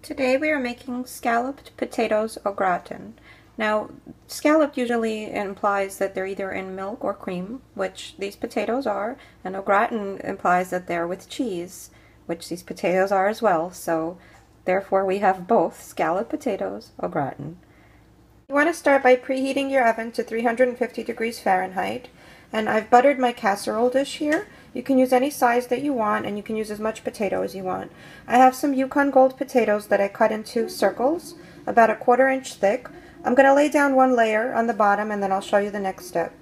Today we are making scalloped potatoes au gratin. Now, scalloped usually implies that they're either in milk or cream, which these potatoes are, and au gratin implies that they're with cheese, which these potatoes are as well, so therefore we have both scalloped potatoes au gratin. You want to start by preheating your oven to 350 degrees Fahrenheit, and I've buttered my casserole dish here. You can use any size that you want, and you can use as much potato as you want. I have some Yukon Gold potatoes that I cut into circles, about 1/4 inch thick. I'm going to lay down one layer on the bottom, and then I'll show you the next step.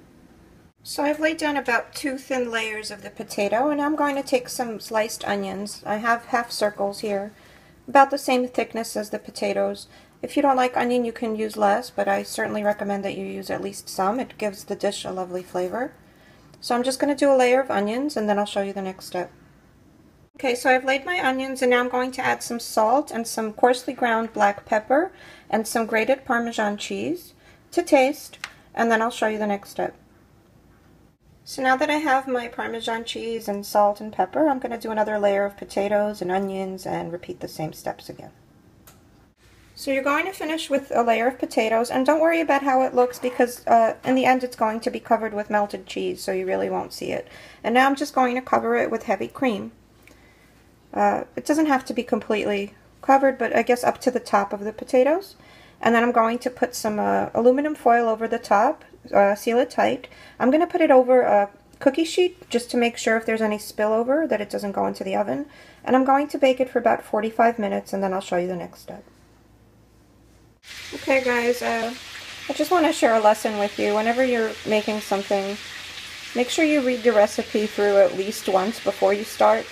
So I've laid down about 2 thin layers of the potato, and I'm going to take some sliced onions. I have half circles here, about the same thickness as the potatoes. If you don't like onion, you can use less, but I certainly recommend that you use at least some. It gives the dish a lovely flavor. So I'm just going to do a layer of onions, and then I'll show you the next step. Okay, so I've laid my onions, and now I'm going to add some salt and some coarsely ground black pepper and some grated parmesan cheese to taste, and then I'll show you the next step. So now that I have my parmesan cheese and salt and pepper, I'm going to do another layer of potatoes and onions and repeat the same steps again. So you're going to finish with a layer of potatoes, and don't worry about how it looks because in the end it's going to be covered with melted cheese, so you really won't see it. And now I'm just going to cover it with heavy cream. It doesn't have to be completely covered, but I guess up to the top of the potatoes. And then I'm going to put some aluminum foil over the top, seal it tight. I'm going to put it over a cookie sheet just to make sure if there's any spillover that it doesn't go into the oven. And I'm going to bake it for about 45 minutes, and then I'll show you the next step. Okay guys, I just want to share a lesson with you. Whenever you're making something, make sure you read the recipe through at least once before you start.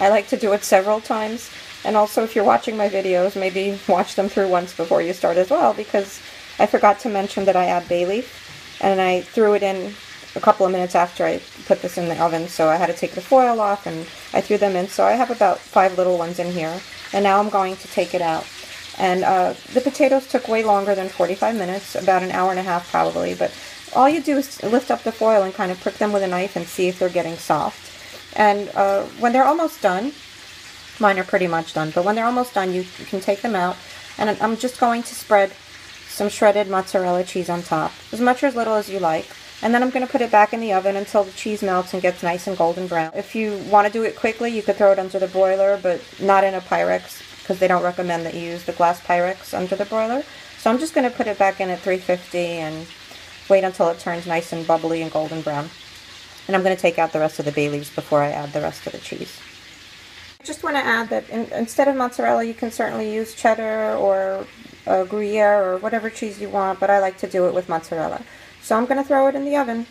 I like to do it several times. And also if you're watching my videos, maybe watch them through once before you start as well, because I forgot to mention that I add bay leaf, and I threw it in a couple of minutes after I put this in the oven, so I had to take the foil off and I threw them in. So I have about 5 little ones in here, and now I'm going to take it out. And the potatoes took way longer than 45 minutes, about an hour and a half probably, but all you do is lift up the foil and kind of prick them with a knife and see if they're getting soft. And when they're almost done, mine are pretty much done, but when they're almost done, you can take them out, and I'm just going to spread some shredded mozzarella cheese on top, as much or as little as you like. And then I'm going to put it back in the oven until the cheese melts and gets nice and golden brown. If you want to do it quickly, you could throw it under the broiler, but not in a Pyrex, because they don't recommend that you use the glass Pyrex under the broiler. So I'm just going to put it back in at 350 and wait until it turns nice and bubbly and golden brown. And I'm going to take out the rest of the bay leaves before I add the rest of the cheese. I just want to add that instead of mozzarella, you can certainly use cheddar or Gruyere or whatever cheese you want, but I like to do it with mozzarella. So I'm going to throw it in the oven.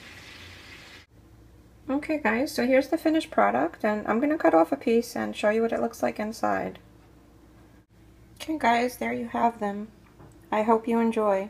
Okay guys, so here's the finished product, and I'm going to cut off a piece and show you what it looks like inside. Okay guys, there you have them. I hope you enjoy.